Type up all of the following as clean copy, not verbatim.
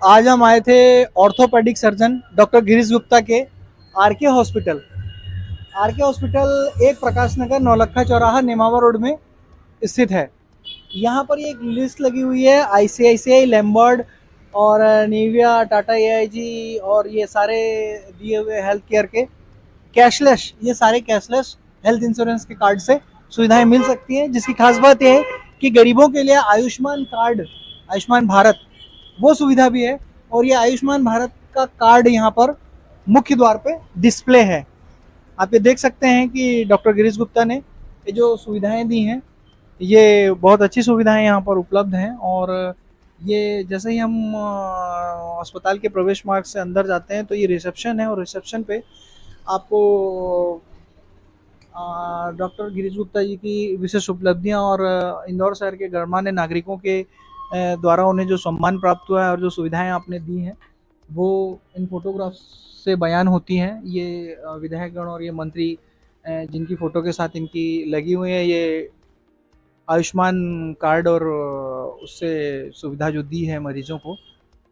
आज हम आए थे orthopaedic surgeon doctor Girish Gupta के आरके हॉस्पिटल। आरके हॉस्पिटल एक प्रकाश नगर नौलखा चौराहा नेमावा रोड में स्थित है। यहाँ पर एक लिस्ट लगी हुई है आईसीआईसीआई, लैम्बर्ड और निविया, टाटा एआईजी और ये सारे दिए हुए हेल्थ केयर के कैशलेस, ये सारे कैशलेस हेल्थ इंश्योरेंस के कार्ड से सुविधाएं मिल सकती हैं। जिसकी खास बात यह है कि गरीबों के लिए आयुष्मान कार्ड, आयुष्मान भारत, वो सुविधा भी है। और ये आयुष्मान भारत का कार्ड यहाँ पर मुख्य द्वार पे डिस्प्ले है। आप ये देख सकते हैं कि डॉक्टर गिरीश गुप्ता ने ये जो सुविधाएं दी हैं, ये बहुत अच्छी सुविधाएं यहाँ पर उपलब्ध हैं। और ये जैसे ही हम अस्पताल के प्रवेश मार्ग से अंदर जाते हैं तो ये रिसेप्शन है, और रिसेप्शन पे आपको डॉक्टर गिरीश गुप्ता जी की विशेष उपलब्धियां और इंदौर शहर के गणमान्य नागरिकों के द्वारा उन्हें जो सम्मान प्राप्त हुआ है और जो सुविधाएं आपने दी हैं, वो इन फोटोग्राफ्स से बयान होती हैं। ये विधायकगण और ये मंत्री जिनकी फ़ोटो के साथ इनकी लगी हुई है, ये आयुष्मान कार्ड और उससे सुविधा जो दी है मरीजों को।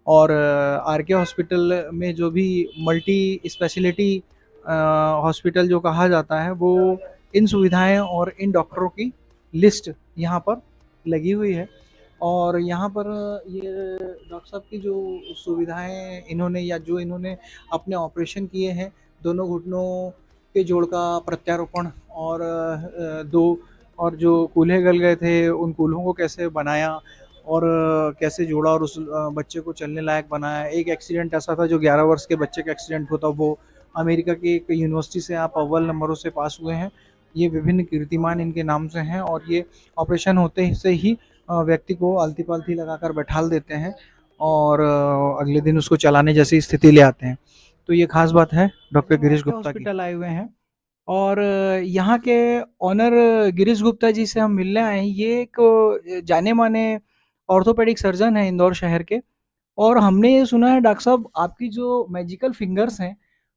और आरके हॉस्पिटल में जो भी मल्टी स्पेशलिटी हॉस्पिटल जो कहा जाता है, वो इन सुविधाएं और इन डॉक्टरों की लिस्ट यहाँ पर लगी हुई है। और यहाँ पर ये डॉक्टर साहब की जो सुविधाएं इन्होंने, या जो इन्होंने अपने ऑपरेशन किए हैं, दोनों घुटनों के जोड़ का प्रत्यारोपण और दो और जो कूल्हे गल गए थे उन कूल्हों को कैसे बनाया और कैसे जोड़ा और उस बच्चे को चलने लायक बनाया। एक एक्सीडेंट ऐसा था जो 11 वर्ष के बच्चे का एक्सीडेंट होता, वो अमेरिका की एक यूनिवर्सिटी से आप अव्वल नंबरों से पास हुए हैं। ये विभिन्न कीर्तिमान इनके नाम से हैं। और ये ऑपरेशन होते से ही व्यक्ति को आलती पालथी लगाकर बैठाल देते हैं और अगले दिन उसको चलाने जैसी स्थिति ले आते हैं। तो ये खास बात है डॉक्टर गिरीश गुप्ता की। हॉस्पिटल आए हुए हैं और यहाँ के ऑनर गिरीश गुप्ता जी से हम मिलने आए हैं। ये एक जाने माने ऑर्थोपेडिक सर्जन है इंदौर शहर के। और हमने ये सुना है डॉक्टर साहब, आपकी जो मैजिकल फिंगर्स हैं,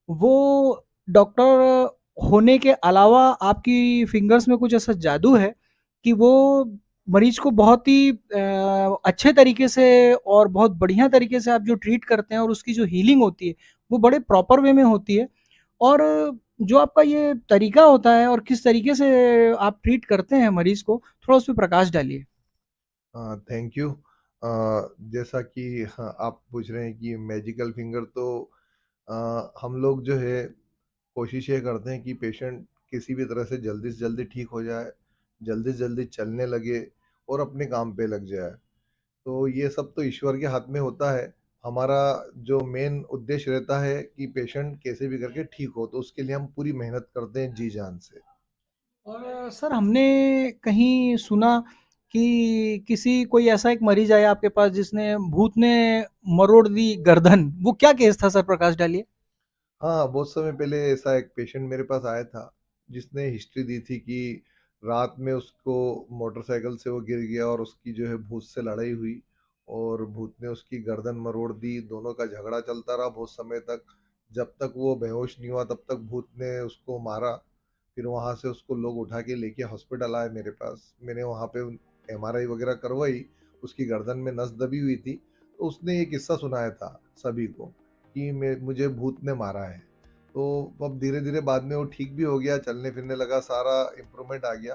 वो डॉक्टर होने के अलावा आपकी फिंगर्स में कुछ ऐसा जादू है कि वो मरीज को बहुत ही अच्छे तरीके से और बहुत बढ़िया तरीके से आप जो ट्रीट करते हैं और उसकी जो हीलिंग होती है वो बड़े प्रॉपर वे में होती है। और जो आपका ये तरीका होता है और किस तरीके से आप ट्रीट करते हैं मरीज को, थोड़ा उस पर प्रकाश डालिए। Thank you. जैसा कि हाँ, आप पूछ रहे हैं कि मैजिकल फिंगर, तो हम लोग जो है कोशिश ये करते हैं कि पेशेंट किसी भी तरह से जल्दी ठीक हो जाए, जल्दी से जल्दी चलने लगे और अपने काम पे लग जाए। तो ये सब तो ईश्वर के हाथ में होता है। हमारा जो मेन उद्देश्य रहता है कि पेशेंट कैसे भी करके ठीक हो, तो उसके लिए हम पूरी मेहनत करते हैं जी जान से। और सर, हमने कहीं सुना कि किसी कोई ऐसा एक मरीज आया आपके पास जिसने भूत ने मरोड़ दी गर्दन, वो क्या केस था सर, प्रकाश डालिए। हाँ, बहुत समय पहले ऐसा एक पेशेंट मेरे पास आया था, जिसने हिस्ट्री दी थी कि रात में उसको मोटरसाइकिल से वो गिर गया और उसकी जो है भूत से लड़ाई हुई और भूत ने उसकी गर्दन मरोड़ दी। दोनों का झगड़ा चलता रहा बहुत समय तक। जब तक वो बेहोश नहीं हुआ तब तक भूत ने उसको मारा। फिर वहाँ से उसको लोग उठा के लेके हॉस्पिटल आए मेरे पास। मैंने वहाँ पे एमआरआई वगैरह करवाई। उसकी गर्दन में नस दबी हुई थी। तो उसने ये किस्सा सुनाया था सभी को कि मुझे भूत ने मारा है। तो अब धीरे धीरे बाद में वो ठीक भी हो गया, चलने फिरने लगा, सारा इम्प्रूवमेंट आ गया।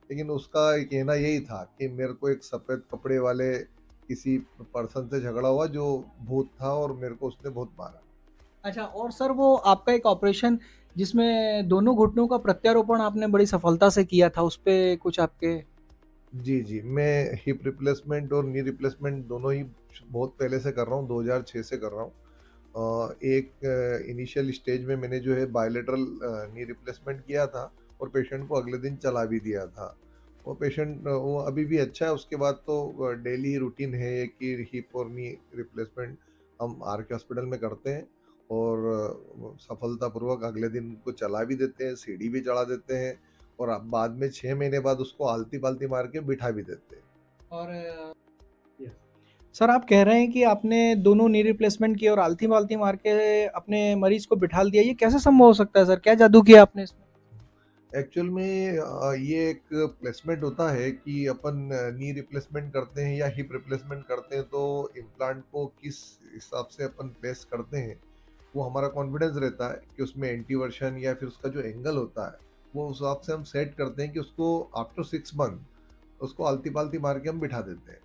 लेकिन उसका कहना यही था कि मेरे को एक सफ़ेद कपड़े वाले किसी पर्सन से झगड़ा हुआ जो भूत था और मेरे को उसने बहुत मारा। अच्छा, और सर वो आपका एक ऑपरेशन जिसमें दोनों घुटनों का प्रत्यारोपण आपने बड़ी सफलता से किया था, उस पे कुछ आपके। जी जी, मैं हिप रिप्लेसमेंट और नी रिप्लेसमेंट दोनों ही बहुत पहले से कर रहा हूँ, 2006 से कर रहा हूँ। एक इनिशियल स्टेज में मैंने जो है बायलेटरल नी रिप्लेसमेंट किया था और पेशेंट को अगले दिन चला भी दिया था। वो पेशेंट वो अभी भी अच्छा है। उसके बाद तो डेली रूटीन है कि हिप और नी रिप्लेसमेंट हम आर के हॉस्पिटल में करते हैं और सफलतापूर्वक अगले दिन उनको चला भी देते हैं, सीढ़ी भी चढ़ा देते हैं और अब बाद में 6 महीने बाद उसको आलती पालती मार के बिठा भी देते हैं। और सर, आप कह रहे हैं कि आपने दोनों नी रिप्लेसमेंट किए और आलती पालती मार के अपने मरीज को बिठाल दिया, ये कैसे संभव हो सकता है सर? क्या जादू किया आपने इसमें? एक्चुअल में ये एक प्लेसमेंट होता है कि अपन नी रिप्लेसमेंट करते हैं या हिप रिप्लेसमेंट करते हैं, तो इम्प्लांट को किस हिसाब से अपन प्लेस करते हैं, वो हमारा कॉन्फिडेंस रहता है कि उसमें एंटीवर्शन या फिर उसका जो एंगल होता है, वो उस हिसाब से हम सेट करते हैं कि उसको आफ्टर 6 मंथ उसको आलती-पालती मार के हम बिठा देते हैं।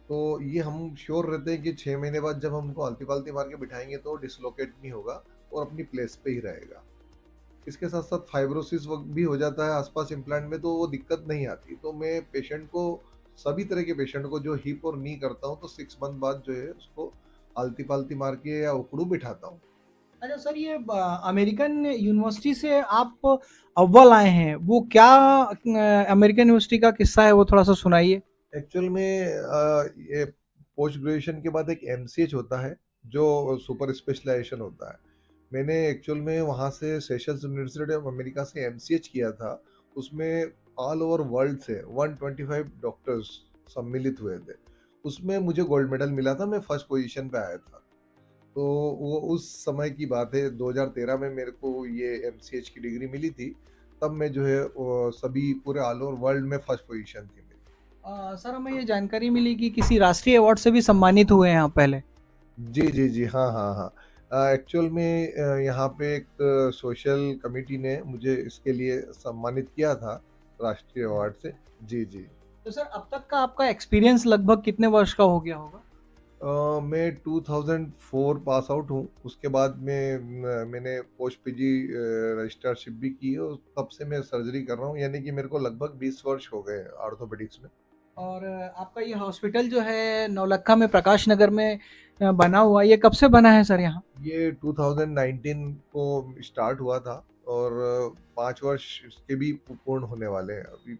तो ये हम श्योर रहते हैं कि 6 महीने बाद जब हम उनको आलती-पालती मार के बिठाएँगे तो डिसलोकेट नहीं होगा और अपनी प्लेस पे ही रहेगा। इसके साथ-साथ फाइब्रोसिस भी हो जाता है आस-पास इम्प्लांट में, तो वो दिक्कत नहीं आती। तो मैं पेशेंट को, सभी तरह के पेशेंट को जो हिप और नी करता हूँ, तो 6 मंथ बाद जो है उसको आलती-पालती मार के या उकड़ू बिठाता हूँ। अच्छा सर, ये अमेरिकन यूनिवर्सिटी से आप अव्वल आए हैं, वो क्या अमेरिकन यूनिवर्सिटी का किस्सा है, वो थोड़ा-सा सुनाइए? एक्चुअल में ये पोस्ट ग्रेजुएशन के बाद एक एमसीएच होता है, जो सुपर स्पेशलाइजेशन होता है। मैंने एक्चुअल में वहाँ से सेशंस यूनिवर्सिटी ऑफ अमेरिका से एमसीएच किया था। उसमें ऑल ओवर वर्ल्ड से 125 डॉक्टर्स सम्मिलित हुए थे। उसमें मुझे गोल्ड मेडल मिला था, मैं फर्स्ट पोजीशन पे आया था। तो वो उस समय की बात है, 2013 में मेरे को ये एमसीएच की डिग्री मिली थी। तब मैं जो है वो सभी पूरे ऑल ओवर वर्ल्ड में फर्स्ट पोजीशन थी मेरी। सर, हमें ये जानकारी मिली कि किसी राष्ट्रीय अवार्ड से भी सम्मानित हुए हैं आप पहले। जी, जी, जी। हाँ, हाँ, हाँ। एक्चुअल में यहाँ पे एक सोशल कमिटी ने मुझे इसके लिए सम्मानित किया था, राष्ट्रीय अवार्ड से। जी, जी। तो सर, अब तक का आपका एक्सपीरियंस लगभग कितने वर्ष का हो गया होगा? मैं 2004 पास आउट हूँ। उसके बाद मैंने पोस्ट पीजी रजिस्ट्रारशिप भी की है और तब से मैं सर्जरी कर रहा हूँ, यानी कि मेरे को लगभग 20 वर्ष हो गए ऑर्थोपेडिक्स में। और आपका ये हॉस्पिटल जो है नौलक्खा में प्रकाश नगर में बना हुआ, ये कब से बना है सर यहाँ? ये 2019 को स्टार्ट हुआ था और 5 वर्ष इसके भी पूर्ण होने वाले हैं। अभी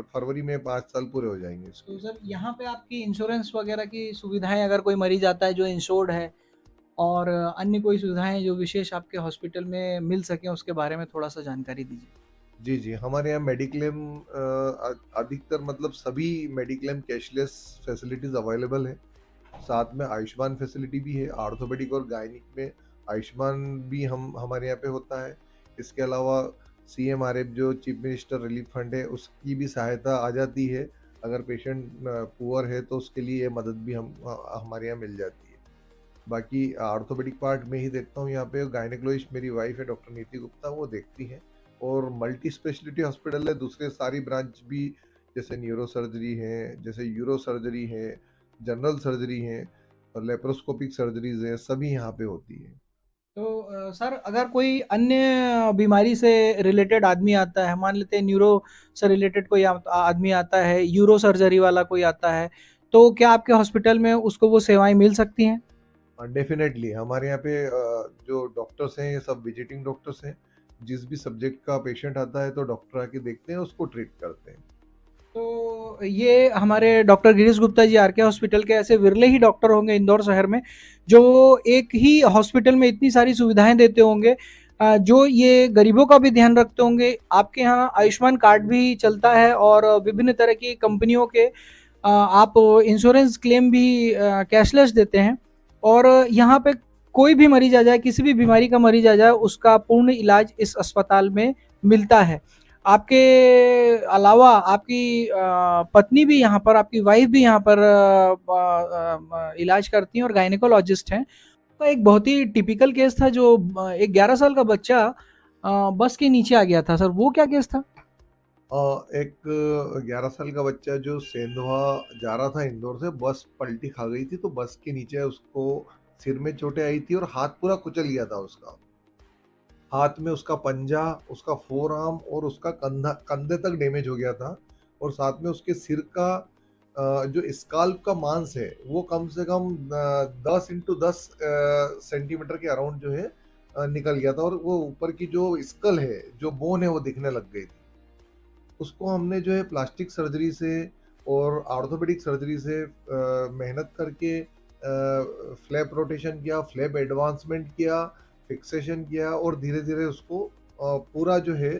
फरवरी में 5 साल पूरे हो जाएँगे तो इसके। सर, यहाँ पे आपकी इंश्योरेंस वगैरह की सुविधाएँ, अगर कोई मरीज़ आता है जो इंश्योर्ड है, और अन्य कोई सुविधाएँ जो विशेष आपके हॉस्पिटल में मिल सकें, उसके बारे में थोड़ा-सा जानकारी दीजिए? जी, जी। हमारे यहाँ मेडिक्लेम अधिकतर मतलब सभी मेडिक्लेम कैशलेस फैसिलिटीज़ अवेलेबल है। साथ में आयुष्मान फैसिलिटी भी है, ऑर्थोपेडिक और गायनिक में आयुष्मान भी हम हमारे यहाँ पे होता है। इसके अलावा सीएमआरएफ जो चीफ मिनिस्टर रिलीफ फंड है, उसकी भी सहायता आ जाती है। अगर पेशेंट पुअर है तो उसके लिए ये मदद भी हमारे यहाँ मिल जाती है। बाकी ऑर्थोपेडिक पार्ट में ही देखता हूँ यहाँ पे, गायनेकोलॉजिस्ट मेरी वाइफ है डॉक्टर नीति गुप्ता, वो देखती हैं। और मल्टी स्पेशलिटी हॉस्पिटल है, दूसरे सारी ब्रांच भी, जैसे न्यूरो सर्जरी है, जैसे यूरो सर्जरी है, जनरल सर्जरी है और लेप्रोस्कोपिक सर्जरीज है, सभी यहाँ पे होती है। तो सर, अगर कोई अन्य बीमारी से रिलेटेड आदमी आता है, मान लेते हैं न्यूरो से रिलेटेड कोई आदमी आता है, यूरो सर्जरी वाला कोई आता है, तो क्या आपके हॉस्पिटल में उसको वो सेवाएँ मिल सकती हैं? डेफिनेटली हमारे यहाँ पे जो डॉक्टर्स हैं ये सब विजिटिंग डॉक्टर्स हैं। जिस भी सब्जेक्ट का पेशेंट आता है तो डॉक्टर आके देखते हैं, उसको ट्रीट करते हैं। तो ये हमारे doctor Girish Gupta ji R K hospital के ऐसे विरले ही डॉक्टर होंगे इंदौर शहर में, जो एक ही हॉस्पिटल में इतनी सारी सुविधाएँ देते होंगे, जो ये गरीबों का भी ध्यान रखते होंगे। आपके यहाँ आयुष्मान कार्ड भी चलता है और विभिन्न तरह की कंपनियों के आप इंश्योरेंस क्लेम भी कैशलेस देते हैं, और यहाँ पे कोई भी मरीज आ जाए, किसी भी बीमारी का मरीज आ जाए, उसका पूर्ण इलाज इस अस्पताल में मिलता है। आपके अलावा आपकी पत्नी भी यहाँ पर, आपकी वाइफ भी यहाँ पर इलाज करती हैं और गायनेकोलॉजिस्ट हैं। तो एक बहुत ही टिपिकल केस था, जो एक 11 साल का बच्चा बस के नीचे आ गया था सर, वो क्या केस था? एक 11 साल का बच्चा जो सेंधवा जा रहा था इंदौर से, बस पलटी खा गई थी, तो बस के नीचे उसको सिर में चोटें आई थी और हाथ पूरा कुचल गया था उसका। हाथ में उसका पंजा, उसका फोरआर्म और उसका कंधे तक डैमेज हो गया था और साथ में उसके सिर का जो स्काल्प का मांस है, वो कम से कम 10 इंटू 10 सेंटीमीटर के अराउंड जो है निकल गया था और वो ऊपर की जो स्कल है, जो बोन है, वो दिखने लग गई थी। उसको हमने जो है प्लास्टिक सर्जरी से और ऑर्थोपेडिक सर्जरी से मेहनत करके फ्लैप रोटेशन किया, फ्लैप एडवांसमेंट किया, फिक्सेशन किया और धीरे-धीरे उसको पूरा जो है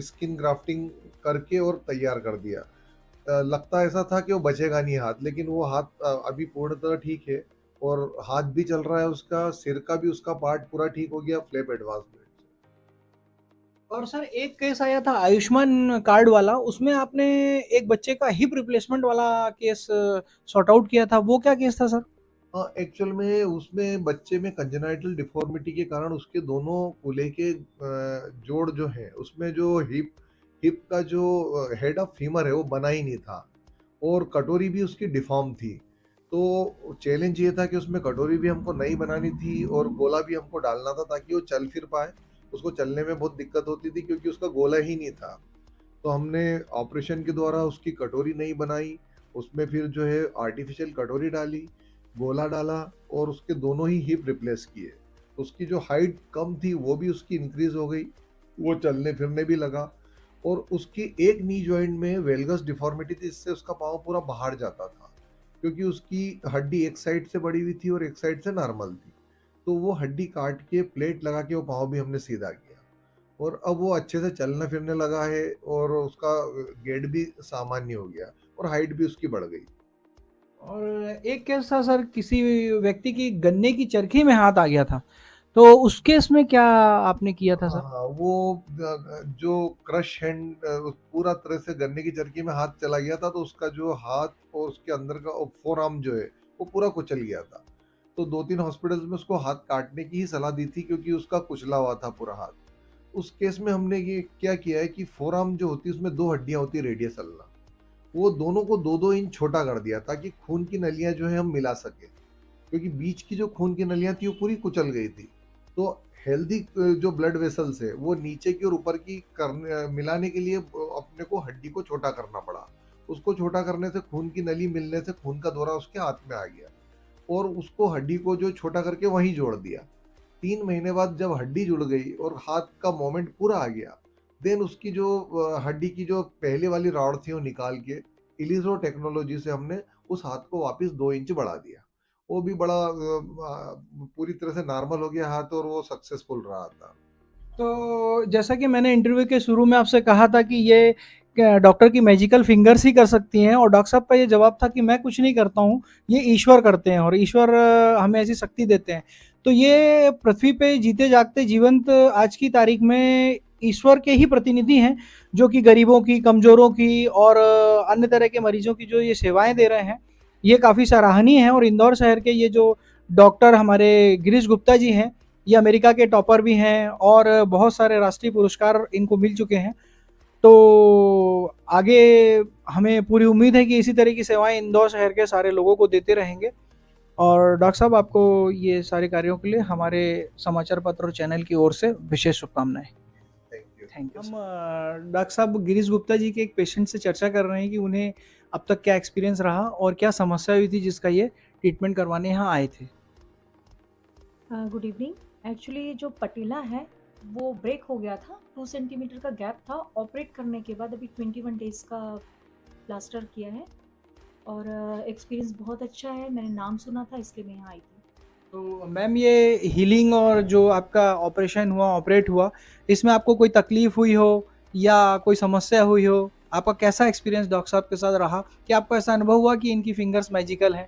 स्किन ग्राफ्टिंग करके और तैयार कर दिया। लगता ऐसा था कि वो बचेगा नहीं हाथ, लेकिन वो हाथ अभी पूर्णतः ठीक है और हाथ भी चल रहा है उसका, सिर का भी उसका पार्ट पूरा ठीक हो गया फ्लैप एडवांसमेंट से। और सर एक केस आया था आयुष्मान कार्ड वाला, उसमें आपने एक बच्चे का हिप रिप्लेसमेंट वाला केस सॉर्ट आउट किया था, वो क्या केस था सर? हाँ, एक्चुअल में उसमें बच्चे में कंजेनाइटल डिफॉर्मिटी के कारण उसके दोनों कूल्हे के जोड़ जो है उसमें जो हिप हिप का जो हेड ऑफ फीमर है वो बना ही नहीं था, और कटोरी भी उसकी डिफॉर्म थी। तो चैलेंज ये था कि उसमें कटोरी भी हमको नई बनानी थी और गोला भी हमको डालना था ताकि वो चल फिर पाए। उसको चलने में बहुत दिक्कत होती थी क्योंकि उसका गोला ही नहीं था। तो हमने ऑपरेशन के द्वारा उसकी कटोरी नहीं बनाई, उसमें फिर जो है आर्टिफिशियल कटोरी डाली, गोला डाला और उसके दोनों ही हिप रिप्लेस किए। उसकी जो हाइट कम थी वो भी उसकी इंक्रीज हो गई, वो चलने फिरने भी लगा। और उसकी एक नी जॉइंट में वेलगस डिफॉर्मिटी थी, इससे उसका पाँव पूरा बाहर जाता था क्योंकि उसकी हड्डी एक साइड से बड़ी हुई थी और एक साइड से नॉर्मल थी। तो वो हड्डी काट के प्लेट लगा के वो पाँव भी हमने सीधा किया, और अब वो अच्छे से चलना फिरने लगा है और उसका गेट भी सामान्य हो गया और हाइट भी उसकी बढ़ गई। और एक केस था सर, किसी व्यक्ति की गन्ने की चरखी में हाथ आ गया था, तो उस केस में क्या आपने किया था सर? हाँ, वो जो क्रश हैंड पूरा तरह से गन्ने की चरखी में हाथ चला गया था, तो उसका जो हाथ और उसके अंदर का फोर आर्म जो है वो पूरा कुचल गया था। तो 2-3 हॉस्पिटल्स में उसको हाथ काटने की ही सलाह दी थी क्योंकि उसका कुचला हुआ था पूरा हाथ। उस केस में हमने ये क्या किया है कि फोर आर्म जो होती है उसमें 2 हड्डियाँ होती है रेडियस अल्ना, वो दोनों को 2-2 इंच छोटा कर दिया ताकि खून की नलियाँ जो है हम मिला सकें। क्योंकि बीच की जो खून की नलियाँ थी वो पूरी कुचल गई थी। तो हेल्दी जो ब्लड वेसल्स है वो नीचे की और ऊपर की करने मिलाने के लिए अपने को हड्डी को छोटा करना पड़ा। उसको छोटा करने से खून की नली मिलने से खून का दौरा उसके हाथ में आ गया और उसको हड्डी को जो छोटा करके वहीं जोड़ दिया। 3 महीने बाद जब हड्डी जुड़ गई और हाथ का मोमेंट पूरा आ गया, देन उसकी जो हड्डी की जो पहले वाली रॉड थी वो निकाल के इलिज़ो टेक्नोलॉजी से हमने उस हाथ को वापस 2 इंच बढ़ा दिया। वो भी बड़ा पूरी तरह से नॉर्मल हो गया हाथ और वो सक्सेसफुल रहा था। तो जैसा कि मैंने इंटरव्यू के शुरू में आपसे कहा था कि ये डॉक्टर की मैजिकल फिंगर्स ही कर सकती हैं, और डॉक्टर साहब का ये जवाब था कि मैं कुछ नहीं करता हूँ, ये ईश्वर करते हैं और ईश्वर हमें ऐसी शक्ति देते हैं। तो ये पृथ्वी पे जीते जागते जीवंत आज की तारीख में ईश्वर के ही प्रतिनिधि हैं, जो कि गरीबों की, कमज़ोरों की और अन्य तरह के मरीजों की जो ये सेवाएँ दे रहे हैं, ये काफ़ी सराहनीय है। और इंदौर शहर के ये जो डॉक्टर हमारे गिरीश गुप्ता जी हैं, ये अमेरिका के टॉपर भी हैं और बहुत सारे राष्ट्रीय पुरस्कार इनको मिल चुके हैं। तो आगे हमें पूरी उम्मीद है कि इसी तरह की सेवाएं इंदौर शहर के सारे लोगों को देते रहेंगे। और डॉक्टर साहब, आपको ये सारे कार्यों के लिए हमारे समाचार पत्र और चैनल की ओर से विशेष शुभकामनाएं। Thank you. Thank you. हम डॉक्टर साहब गिरीश गुप्ता जी के एक पेशेंट से चर्चा कर रहे हैं कि उन्हें अब तक क्या एक्सपीरियंस रहा और क्या समस्या हुई थी जिसका ये ट्रीटमेंट करवाने यहाँ आए थे। Good evening. एक्चुअली जो पटेला है वो ब्रेक हो गया था, 2 सेंटीमीटर का गैप था। ऑपरेट करने के बाद अभी 21 डेज़ का प्लास्टर किया है और एक्सपीरियंस बहुत अच्छा है। मैंने नाम सुना था इसलिए मैं यहाँ आई थी। तो मैम, ये हीलिंग और जो आपका ऑपरेशन हुआ, ऑपरेट हुआ, इसमें आपको कोई तकलीफ हुई हो या कोई समस्या हुई हो? आपका कैसा एक्सपीरियंस डॉक्टर साहब के साथ रहा? क्या आपको ऐसा अनुभव हुआ कि इनकी फिंगर्स मैजिकल हैं?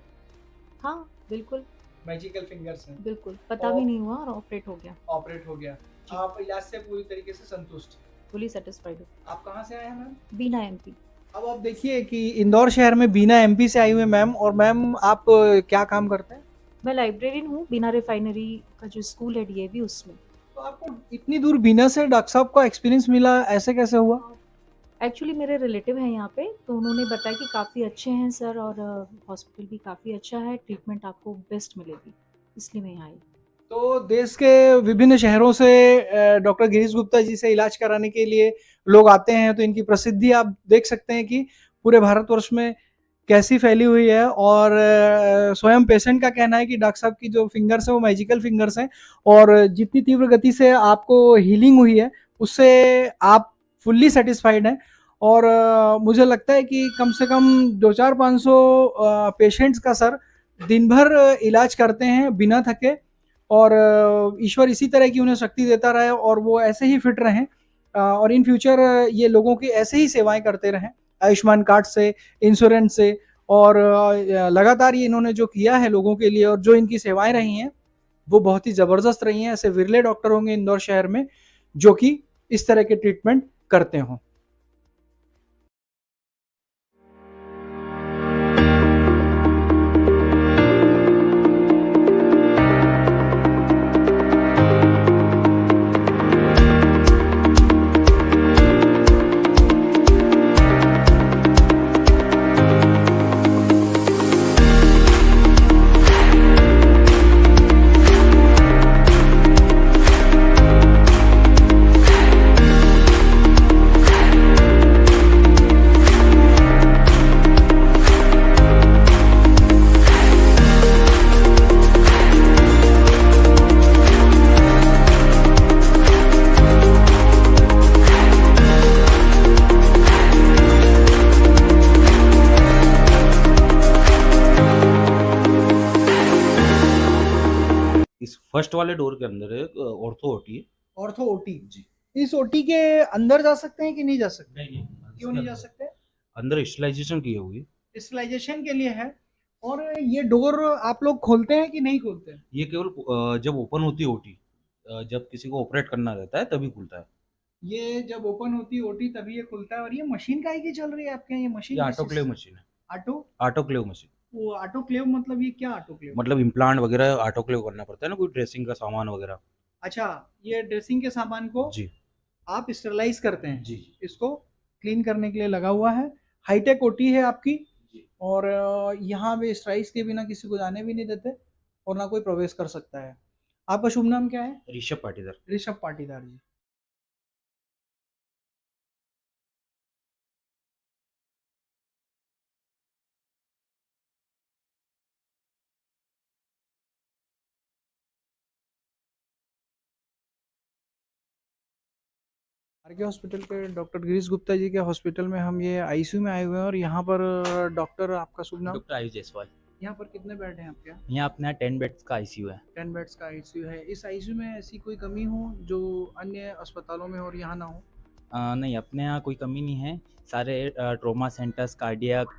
हाँ, बिल्कुल, मैजिकल फिंगर्स हैं बिल्कुल। पता और भी नहीं हुआ और ऑपरेट हो गया। ऑपरेट हो गया। जी, आप इलाज से पूरी तरीके से संतुष्ट हैं। फुली सैटिस्फाइड हूँ। आप कहाँ से आए हैं मैम? बीना एमपी। अब आप देखिए कि इंदौर शहर में बीना एमपी से आई हुई मैम, और मैम आप क्या काम करते हैं? मैं लाइब्रेरियन हूँ, बीना रिफाइनरी का जो स्कूल है डीएवी उसमें। तो आपको इतनी दूर बीना से डॉक्टर साहब का एक्सपीरियंस मिला, ऐसे कैसे हुआ? एक्चुअली मेरे रिलेटिव हैं यहाँ पे, तो उन्होंने बताया कि काफ़ी अच्छे हैं सर और हॉस्पिटल भी काफ़ी अच्छा है, ट्रीटमेंट आपको बेस्ट मिलेगी, इसलिए मैं यहाँ आई। तो देश के विभिन्न शहरों से डॉक्टर गिरीश गुप्ता जी से इलाज कराने के लिए लोग आते हैं, तो इनकी प्रसिद्धि आप देख सकते हैं कि पूरे भारतवर्ष में कैसी फैली हुई है। और स्वयं पेशेंट का कहना है कि डॉक्टर साहब की जो फिंगर्स हैं वो मैजिकल फिंगर्स हैं, और जितनी तीव्र गति से आपको हीलिंग हुई है उससे आप फुल्ली सेटिस्फाइड हैं। और मुझे लगता है कि कम से कम 200-500 पेशेंट्स का सर दिन भर इलाज करते हैं बिना थके, और ईश्वर इसी तरह की उन्हें शक्ति देता रहे और वो ऐसे ही फिट रहें, और इन फ्यूचर ये लोगों की ऐसे ही सेवाएं करते रहें आयुष्मान कार्ड से, इंश्योरेंस से। और लगातार ये इन्होंने जो किया है लोगों के लिए और जो इनकी सेवाएं रही हैं वो बहुत ही ज़बरदस्त रही हैं। ऐसे विरले डॉक्टर होंगे इंदौर शहर में जो कि इस तरह के ट्रीटमेंट करते हों। इस फर्स्ट वाले डोर के अंदर एक ऑर्थो ओटी है। ऑर्थो ओटी जी, इस ओटी के अंदर जा सकते हैं कि नहीं जा सकते? नहीं, क्यों नहीं जा सकते? अंदर स्टरलाइजेशन की हुई है। स्टरलाइजेशन के लिए है। और ये डोर आप लोग खोलते हैं कि नहीं खोलते हैं? ये केवल जब ओपन होती है ओटी, जब किसी को ऑपरेट करना रहता है तभी खुलता है। ये जब ओपन होती है ओटी तभी ये खुलता है। और ये मशीन काहे की चल रही है आपके यहाँ? ये मशीन ये किस चीज़ ऑटोक्लेव से? मशीन है। ऑटोक्लेव मशीन वो ऑटोक्लेव मतलब ये क्या ऑटोक्लेव? मतलब इम्प्लांट वगैरह ऑटोक्लेव करना पड़ता है ना, कोई ड्रेसिंग का सामान वगैरह। अच्छा, ये ड्रेसिंग के सामान को जी आप स्टरलाइज करते हैं, जी इसको क्लीन करने के लिए लगा हुआ है। हाईटेक ओटी है आपकी। जी। और यहाँ पे स्टराइज के बिना किसी को जाने भी नहीं देते और ना कोई प्रवेश कर सकता है। आपका शुभ नाम क्या है? ऋषभ पाटीदार। ऋषभ पाटीदार जी। आरके हॉस्पिटल के डॉक्टर गिरीश गुप्ता जी के हॉस्पिटल में हम ये आईसीयू में आए हुए हैं। और यहाँ पर डॉक्टर, आपका शुभ नाम? डॉक्टर आयुष जायसवाल। यहाँ पर कितने बेड हैं आपके यहाँ? यहाँ अपने यहाँ 10 बेड्स का आईसीयू है। 10 बेड्स का आईसीयू है। इस आईसीयू में ऐसी कोई कमी हो जो अन्य अस्पतालों में और यहाँ ना हो? नहीं, अपने यहाँ कोई कमी नहीं है। सारे ट्रॉमा सेंटर्स, कार्डियक,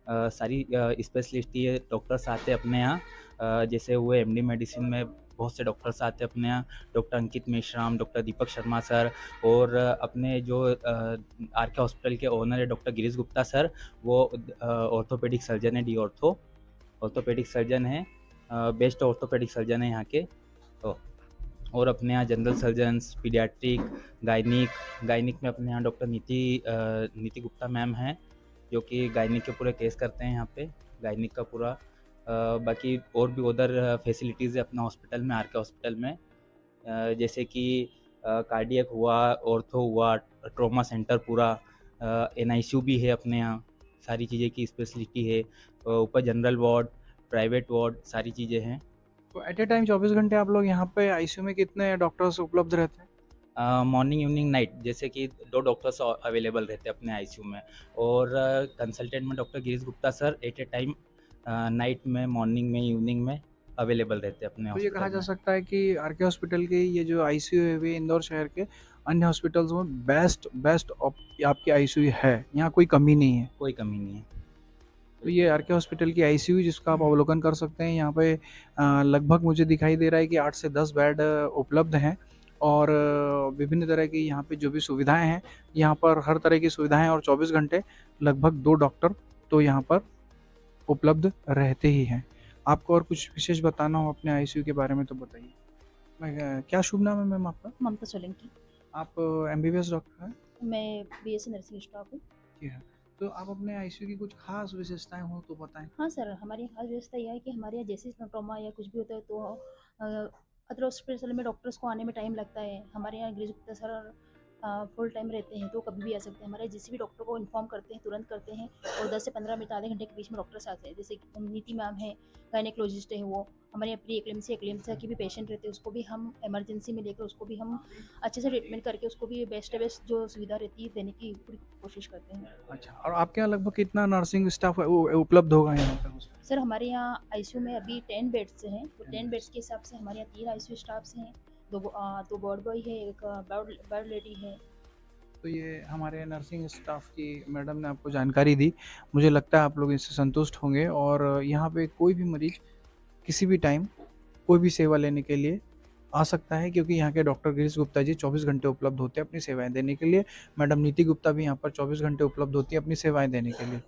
सारी स्पेशलिस्ट ये डॉक्टर्स आते हैं अपने यहाँ। जैसे हुए एमडी मेडिसिन में बहुत से डॉक्टर्स आते हैं अपने यहाँ। डॉक्टर अंकित मेश्राम, डॉक्टर दीपक शर्मा सर, और अपने जो आरके हॉस्पिटल के ओनर है डॉक्टर गिरीश गुप्ता सर, वो ऑर्थोपेडिक सर्जन है, डी ऑर्थोपेडिक सर्जन है, बेस्ट ऑर्थोपेडिक सर्जन है यहाँ के। और अपने यहाँ जनरल सर्जन्स, पीडियाट्रिक, गायनिक में अपने यहाँ डॉक्टर नीति गुप्ता मैम हैं, जो कि गायनिक के पूरे केस करते हैं यहाँ पे, गायनिक का पूरा। बाकी और भी उधर फैसिलिटीज़ है अपना हॉस्पिटल में, आरके हॉस्पिटल में, जैसे कि कार्डियक हुआ, ऑर्थो हुआ, ट्रॉमा सेंटर पूरा, एनआईसीयू भी है अपने यहाँ, सारी चीज़ें की स्पेशलिटी है। ऊपर जनरल वार्ड, प्राइवेट वार्ड, सारी चीज़ें हैं। तो एट ए टाइम 24 घंटे आप लोग यहाँ पे आईसीयू में कितने डॉक्टर्स उपलब्ध रहते हैं? मॉर्निंग, इवनिंग, नाइट, जैसे कि 2 डॉक्टर्स अवेलेबल रहते हैं अपने आईसीयू में। और कंसल्टेंट में doctor Girish Gupta sir at a time night में, मॉर्निंग में, इवनिंग में अवेलेबल रहते हैं अपने तो ये कहा हॉस्पिटल जा में। सकता है कि आरके हॉस्पिटल के ये जो आईसीयू है वे इंदौर शहर के अन्य हॉस्पिटल्स में बेस्ट आपकी आईसीयू है, यहाँ कोई कमी नहीं है। कोई कमी नहीं है। तो ये आरके हॉस्पिटल की आईसीयू जिसका आप अवलोकन कर सकते हैं। यहाँ पे लगभग मुझे दिखाई दे रहा है कि 8 से 10 बेड उपलब्ध हैं। और विभिन्न तरह की यहाँ पे जो भी सुविधाएं हैं, यहाँ पर हर तरह की सुविधाएं, और 24 घंटे लगभग 2 डॉक्टर तो यहाँ पर उपलब्ध रहते ही हैं। आपको और कुछ विशेष बताना हो अपने आईसीयू के बारे में तो बताइए। मैं क्या शुभ नाम है मैम आपका? ममता सोलंकी। आप एमबीबीएस डॉक्टर हैं? मैं बीएससी नर्सिंग स्टाफ हूँ। जी हाँ। तो आप अपने आईसीयू की कुछ खास विशेषताएं हो तो बताएं। हाँ सर, हमारी यहाँ खास व्यवस्था यह है कि हमारे यहाँ जैसे ट्रॉमा या कुछ भी होता है तो अदर हॉस्पिटल में डॉक्टर्स को आने में टाइम लगता है। हमारे यहाँ Girish Gupta sir full time रहते हैं तो कभी भी आ सकते हैं। हमारे जिस भी डॉक्टर को इन्फॉर्म करते हैं तुरंत करते हैं। और 10 से 15 मिनट, आधे घंटे के बीच में डॉक्टर्स आते हैं। जैसे कि नीति मैम है, गायनेकोलॉजिस्ट है, वो हमारे यहाँ प्री एक्लेम्सिया के भी पेशेंट रहते हैं, उसको भी हम इमरजेंसी में लेकर उसको भी हम अच्छे से ट्रीटमेंट करके उसको भी बेस्ट जो सुविधा रहती है देने की पूरी कोशिश करते हैं। अच्छा, और आपके यहाँ लगभग कितना नर्सिंग स्टाफ उपलब्ध होगा यहाँ पर? सर हमारे यहाँ आईसीयू में अभी 10 बेड्स हैं। तो 10 बेड्स के हिसाब से हमारे यहाँ 3 आईसीयू स्टाफ्स हैं, 2 वार्ड बॉय है, एक बेड लेडी है। तो ये हमारे नर्सिंग स्टाफ की मैडम ने आपको जानकारी दी। मुझे लगता है आप लोग इससे संतुष्ट होंगे। और यहाँ पे कोई भी मरीज किसी भी टाइम कोई भी सेवा लेने के लिए आ सकता है, क्योंकि यहाँ के डॉक्टर गिरीश गुप्ता जी 24 घंटे उपलब्ध होते हैं अपनी सेवाएं देने के लिए। मैडम नीति गुप्ता भी यहाँ पर 24 घंटे उपलब्ध होती है अपनी सेवाएं देने के लिए।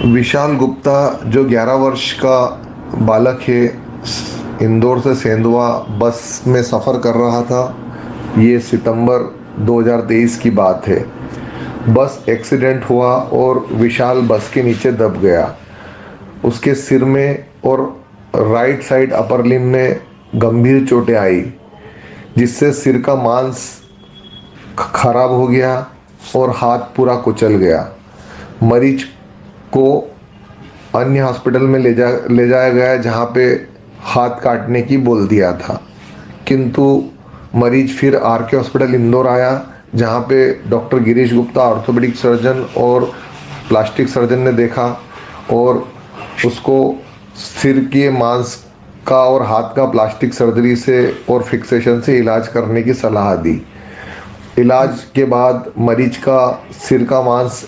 विशाल गुप्ता जो 11 वर्ष का बालक है, इंदौर से सेंधवा बस में सफ़र कर रहा था। ये सितंबर 2023 की बात है। बस एक्सीडेंट हुआ और विशाल बस के नीचे दब गया। उसके सिर में और राइट साइड अपर लिम्ब में गंभीर चोटें आई, जिससे सिर का मांस खराब हो गया और हाथ पूरा कुचल गया। मरीज को अन्य हॉस्पिटल में ले जाया गया, जहां पे हाथ काटने की बोल दिया था, किंतु मरीज फिर आरके हॉस्पिटल इंदौर आया, जहां पे doctor Girish Gupta orthopaedic surgeon और प्लास्टिक सर्जन ने देखा और उसको सिर के मांस का और हाथ का प्लास्टिक सर्जरी से और फिक्सेशन से इलाज करने की सलाह दी। इलाज के बाद मरीज का सिर का मांस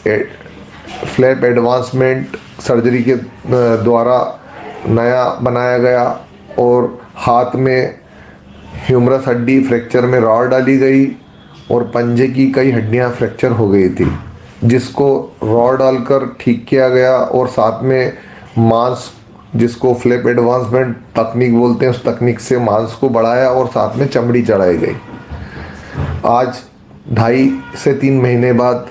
फ्लैप एडवांसमेंट सर्जरी के द्वारा नया बनाया गया और हाथ में ह्यूमरस हड्डी फ्रैक्चर में रॉड डाली गई और पंजे की कई हड्डियां फ्रैक्चर हो गई थी, जिसको रॉड डालकर ठीक किया गया और साथ में मांस, जिसको फ्लैप एडवांसमेंट तकनीक बोलते हैं, उस तकनीक से मांस को बढ़ाया और साथ में चमड़ी चढ़ाई गई। आज 2.5 से 3 महीने बाद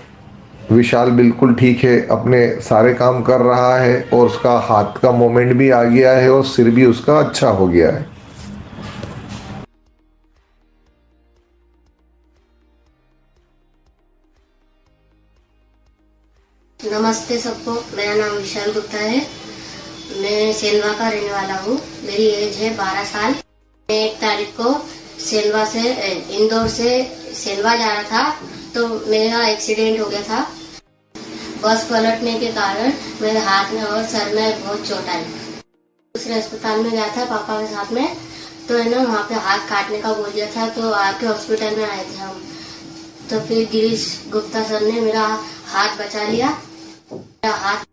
विशाल बिल्कुल ठीक है, अपने सारे काम कर रहा है और उसका हाथ का मूवमेंट भी आ गया है और सिर भी उसका अच्छा हो गया है। नमस्ते सबको, मेरा नाम विशाल गुप्ता है। मैं सेंधवा का रहने वाला हूँ। मेरी एज है 12 साल। मैं 1 तारीख को सेंधवा से इंदौर से सेंधवा जा रहा था, तो मेरा एक्सीडेंट हो गया था। बस पलटने के कारण मेरे हाथ में और सर में बहुत चोट आई। दूसरे अस्पताल में गया था पापा के साथ में, तो है ना वहाँ पे हाथ काटने का बोल दिया था, तो आके हॉस्पिटल में आए थे हम। तो फिर गिरीश गुप्ता सर ने मेरा हाथ बचा लिया। मेरा हाथ